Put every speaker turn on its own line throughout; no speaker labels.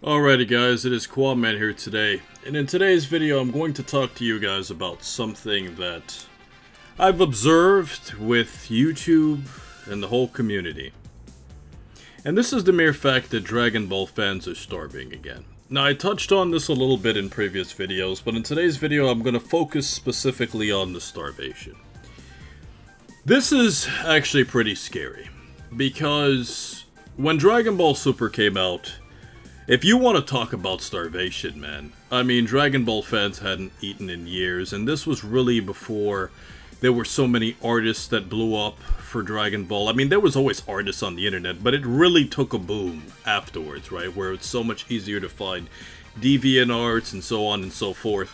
Alrighty guys, it is Quadman here today, and in today's video I'm going to talk to you guys about something that I've observed with YouTube and the whole community. And this is the mere fact that Dragon Ball fans are starving again. Now I touched on this a little bit in previous videos, but in today's video I'm going to focus specifically on the starvation. This is actually pretty scary, because when Dragon Ball Super came out, if you want to talk about starvation, man, I mean, Dragon Ball fans hadn't eaten in years, and this was really before there were so many artists that blew up for Dragon Ball. I mean, there was always artists on the internet, but it really took a boom afterwards, right? Where it's so much easier to find DeviantArts and so on and so forth.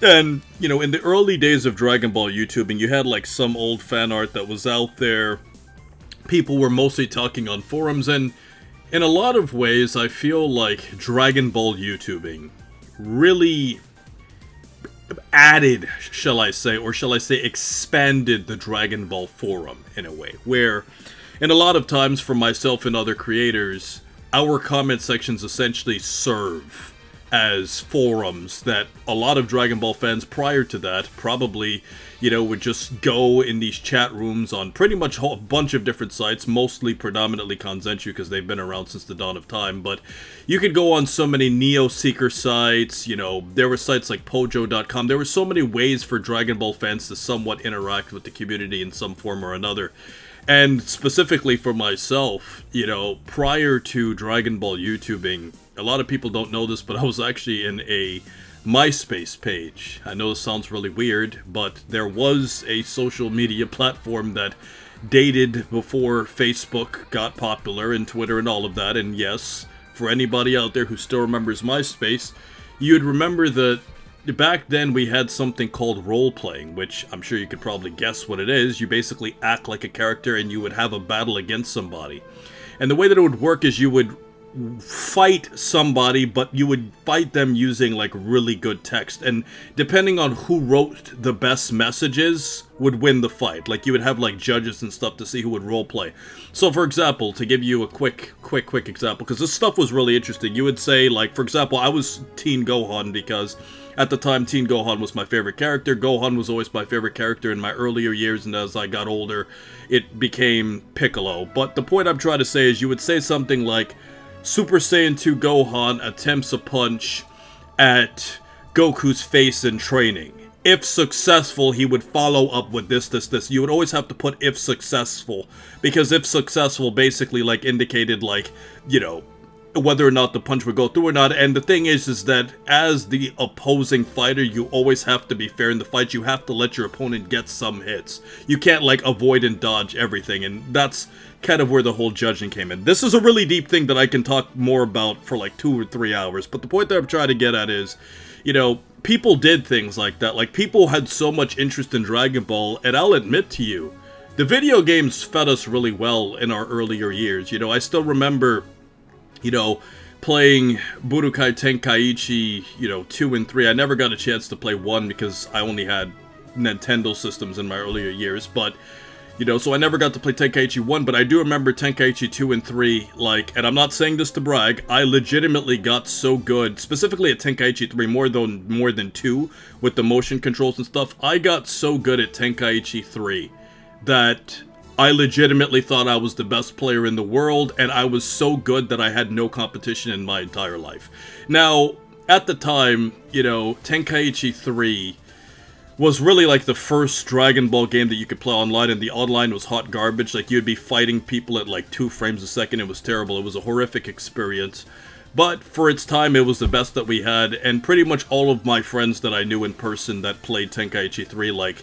And, you know, in the early days of Dragon Ball YouTubing, you had like some old fan art that was out there. People were mostly talking on forums, and in a lot of ways, I feel like Dragon Ball YouTubing really added, shall I say, or shall I say expanded the Dragon Ball forum in a way, where, and a lot of times for myself and other creators, our comment sections essentially serve as forums that a lot of Dragon Ball fans prior to that probably, you know, would just go in these chat rooms on pretty much a bunch of different sites, mostly predominantly Kanzenshuu because they've been around since the dawn of time, but you could go on so many Neo-Seeker sites, you know, there were sites like Pojo.com, there were so many ways for Dragon Ball fans to somewhat interact with the community in some form or another. And specifically for myself, you know, prior to Dragon Ball YouTubing, a lot of people don't know this, but I was actually in a MySpace page. I know this sounds really weird, but there was a social media platform that dated before Facebook got popular and Twitter and all of that. And yes, for anybody out there who still remembers MySpace, you'd remember that back then we had something called role-playing, which I'm sure you could probably guess what it is. You basically act like a character and you would have a battle against somebody. And the way that it would work is you would fight somebody, but you would fight them using like really good text, and depending on who wrote the best messages would win the fight. Like you would have like judges and stuff to see who would roleplay. So for example, to give you a quick example, because this stuff was really interesting, you would say like, for example, I was Teen Gohan because at the time Teen Gohan was my favorite character. Gohan was always my favorite character in my earlier years, and as I got older it became Piccolo. But the point I'm trying to say is you would say something like, Super Saiyan 2 Gohan attempts a punch at Goku's face in training. If successful, he would follow up with this. You would always have to put if successful, because if successful basically like indicated like, you know, whether or not the punch would go through or not. And the thing is that as the opposing fighter, you always have to be fair in the fight. You have to let your opponent get some hits. You can't like avoid and dodge everything, and that's kind of where the whole judging came in. This is a really deep thing that I can talk more about for like 2 or 3 hours, but the point that I'm trying to get at is, you know, people did things like that. Like, people had so much interest in Dragon Ball, and I'll admit to you, the video games fed us really well in our earlier years. You know, I still remember, you know, playing Budokai Tenkaichi, you know, 2 and 3. I never got a chance to play 1 because I only had Nintendo systems in my earlier years, but, you know, so I never got to play Tenkaichi 1, but I do remember Tenkaichi 2 and 3, like, and I'm not saying this to brag, I legitimately got so good, specifically at Tenkaichi 3, more than 2, with the motion controls and stuff. I got so good at Tenkaichi 3 that I legitimately thought I was the best player in the world, and I was so good that I had no competition in my entire life. Now, at the time, you know, Tenkaichi 3 was really like the first Dragon Ball game that you could play online, and the online was hot garbage. Like, you'd be fighting people at like 2 frames a second. It was terrible. It was a horrific experience. But for its time, it was the best that we had, and pretty much all of my friends that I knew in person that played Tenkaichi 3, like,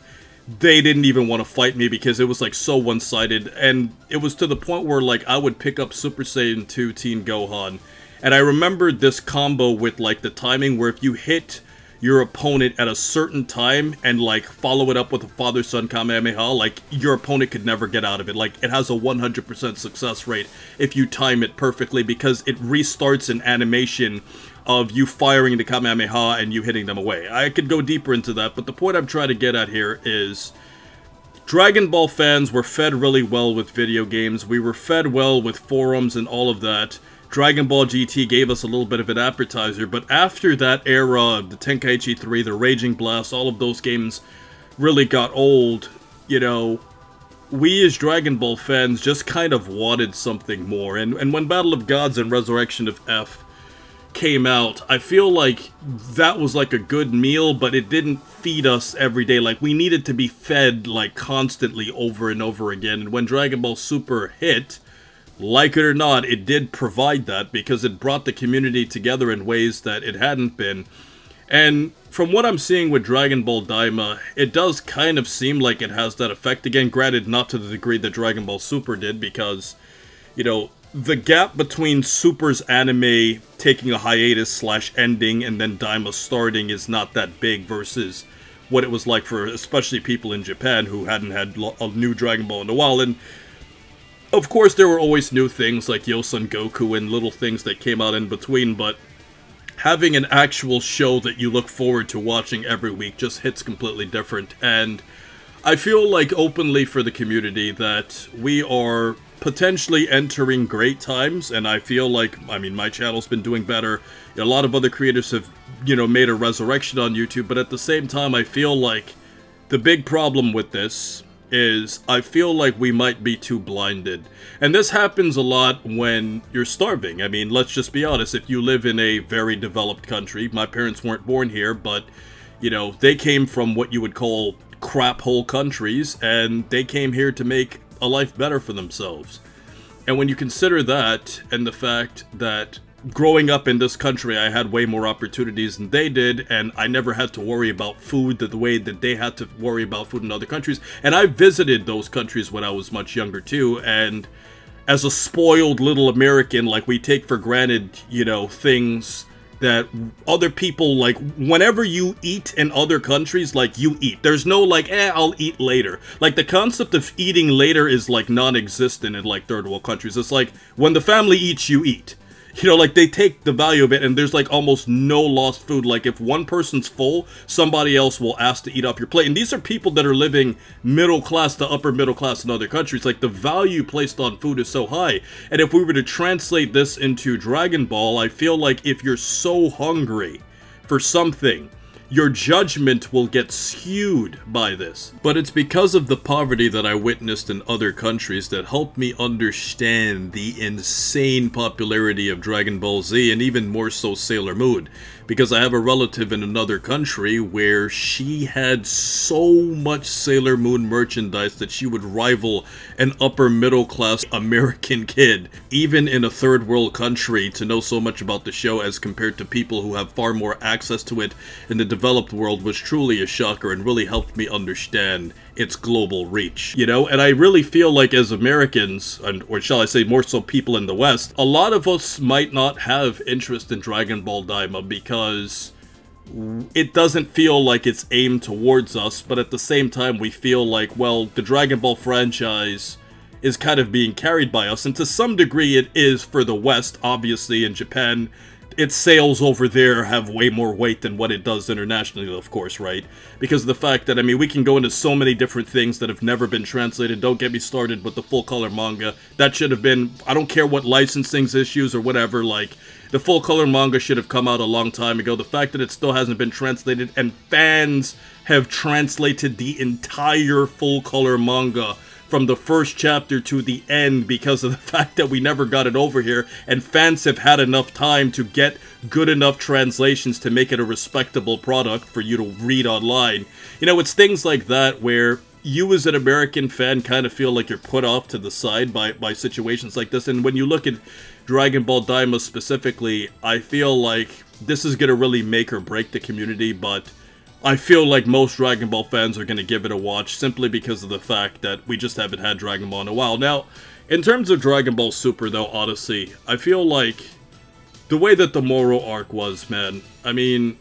they didn't even want to fight me because it was like so one-sided, and it was to the point where like I would pick up Super Saiyan 2 Teen Gohan, and I remembered this combo with like the timing where if you hit your opponent at a certain time and like follow it up with a father-son Kamehameha, like your opponent could never get out of it. Like, it has a 100% success rate if you time it perfectly, because it restarts an animation of you firing the Kamehameha and you hitting them away. I could go deeper into that, but the point I'm trying to get at here is Dragon Ball fans were fed really well with video games. We were fed well with forums and all of that. Dragon Ball GT gave us a little bit of an appetizer, but after that era, the Tenkaichi 3, the Raging Blast, all of those games really got old, you know, we as Dragon Ball fans just kind of wanted something more. And when Battle of Gods and Resurrection of F came out, I feel like that was like a good meal, but it didn't feed us every day. Like, we needed to be fed, like, constantly over and over again. And when Dragon Ball Super hit, like it or not, it did provide that, because it brought the community together in ways that it hadn't been. And from what I'm seeing with Dragon Ball Daima, it does kind of seem like it has that effect again. Granted, not to the degree that Dragon Ball Super did, because, you know, the gap between Super's anime taking a hiatus slash ending and then Daima starting is not that big versus what it was like for especially people in Japan who hadn't had a new Dragon Ball in a while. And of course, there were always new things like Yosun Goku and little things that came out in between, but having an actual show that you look forward to watching every week just hits completely different. And I feel like openly for the community that we are potentially entering great times, and I feel like, I mean, my channel's been doing better. A lot of other creators have, you know, made a resurrection on YouTube, but at the same time, I feel like the big problem with this is I feel like we might be too blinded. And this happens a lot when you're starving. I mean, let's just be honest, if you live in a very developed country, my parents weren't born here, but, you know, they came from what you would call crap hole countries, and they came here to make a life better for themselves. And when you consider that, and the fact that growing up in this country, I had way more opportunities than they did, and I never had to worry about food the way that they had to worry about food in other countries. And I visited those countries when I was much younger too, and as a spoiled little American, like, we take for granted, you know, things that other people, like, whenever you eat in other countries, like, you eat. There's no, like, I'll eat later. Like, the concept of eating later is, like, non-existent in, like, third world countries. It's like, when the family eats, you eat. You know, like, they take the value of it, and there's, like, almost no lost food. Like, if one person's full, somebody else will ask to eat off your plate. And these are people that are living middle class to upper middle class in other countries. Like, the value placed on food is so high. And if we were to translate this into Dragon Ball, I feel like if you're so hungry for something, your judgment will get skewed by this. But it's because of the poverty that I witnessed in other countries that helped me understand the insane popularity of Dragon Ball Z, and even more so Sailor Moon. Because I have a relative in another country where she had so much Sailor Moon merchandise that she would rival an upper middle class American kid, even in a third world country, to know so much about the show as compared to people who have far more access to it in the developed world, was truly a shocker and really helped me understand its global reach, you know? And I really feel like as Americans, or shall I say more so people in the West, a lot of us might not have interest in Dragon Ball Daima because it doesn't feel like it's aimed towards us, but at the same time we feel like, well, the Dragon Ball franchise is kind of being carried by us, and to some degree it is for the West. Obviously in Japan, its sales over there have way more weight than what it does internationally, of course, right? Because of the fact that, I mean, we can go into so many different things that have never been translated. Don't get me started with the full-color manga. That should have been, I don't care what licensing issues or whatever, like, the full-color manga should have come out a long time ago. The fact that it still hasn't been translated, and fans have translated the entire full-color manga from the first chapter to the end because of the fact that we never got it over here, and fans have had enough time to get good enough translations to make it a respectable product for you to read online. You know, it's things like that where you as an American fan kind of feel like you're put off to the side by situations like this. And when you look at Dragon Ball Daima specifically, I feel like this is going to really make or break the community, but I feel like most Dragon Ball fans are going to give it a watch simply because of the fact that we just haven't had Dragon Ball in a while. Now, in terms of Dragon Ball Super, though, honestly, I feel like the way that the Moro arc was, man, I mean,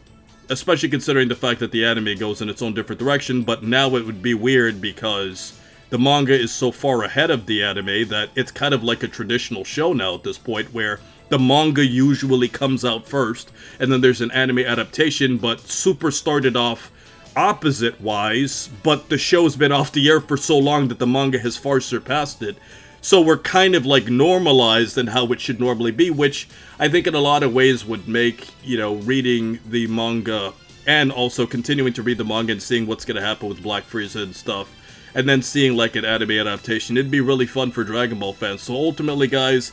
especially considering the fact that the anime goes in its own different direction, but now it would be weird because the manga is so far ahead of the anime that it's kind of like a traditional show now at this point, where the manga usually comes out first, and then there's an anime adaptation, but Super started off opposite-wise, but the show's been off the air for so long that the manga has far surpassed it. So we're kind of like normalized in how it should normally be, which I think in a lot of ways would make, you know, reading the manga and also continuing to read the manga and seeing what's going to happen with Black Frieza and stuff, and then seeing like an anime adaptation, it'd be really fun for Dragon Ball fans. So ultimately, guys,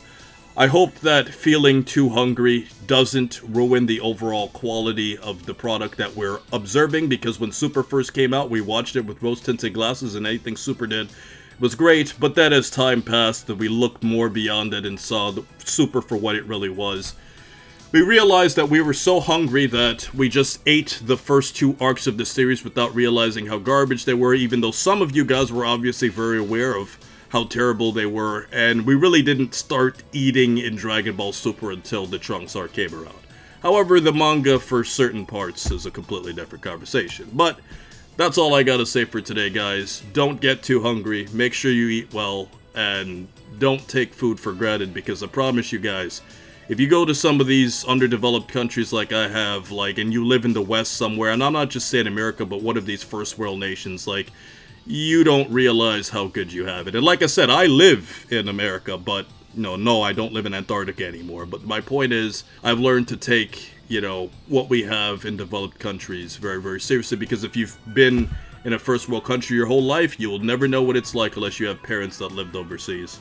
I hope that feeling too hungry doesn't ruin the overall quality of the product that we're observing, because when Super first came out, we watched it with rose-tinted glasses, and anything Super did was great, but then as time passed, we looked more beyond it and saw the Super for what it really was. We realized that we were so hungry that we just ate the first 2 arcs of the series without realizing how garbage they were, even though some of you guys were obviously very aware of how terrible they were, and we really didn't start eating in Dragon Ball Super until the Trunks arc came around. However, the manga for certain parts is a completely different conversation. But that's all I gotta say for today, guys. Don't get too hungry, make sure you eat well, and don't take food for granted, because I promise you guys, if you go to some of these underdeveloped countries like I have, like, and you live in the West somewhere, and I'm not just saying America, but one of these first world nations, like, you don't realize how good you have it. And like I said, I live in America, but no, I don't live in Antarctica anymore. But my point is, I've learned to take, you know, what we have in developed countries very, very seriously, because if you've been in a first world country your whole life, you will never know what it's like unless you have parents that lived overseas.